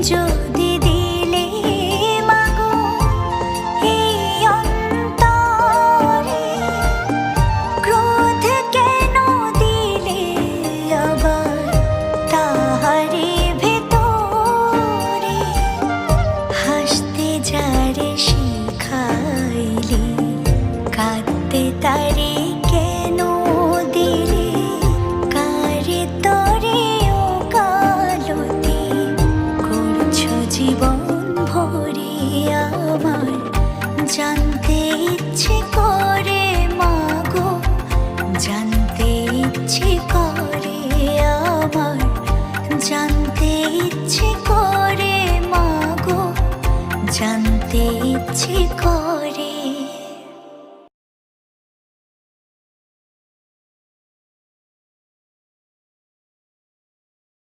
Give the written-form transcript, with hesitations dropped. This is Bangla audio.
যদি দিলে মাগো এই অন্তরে, ক্রোধ কেন দিলে আবার তাহারি ভেতরে, হাসতে যারে শিখাইলে কাঁদতে তারে কেন দিলে, কারে তরে ও কালতি করছো জীবন ভরে আমার, জানতে ইচ্ছে করে মাগো, জানতে ইচ্ছে করে আমার, জানতে ইচ্ছে করে মাগো, জানতে ইচ্ছে করে।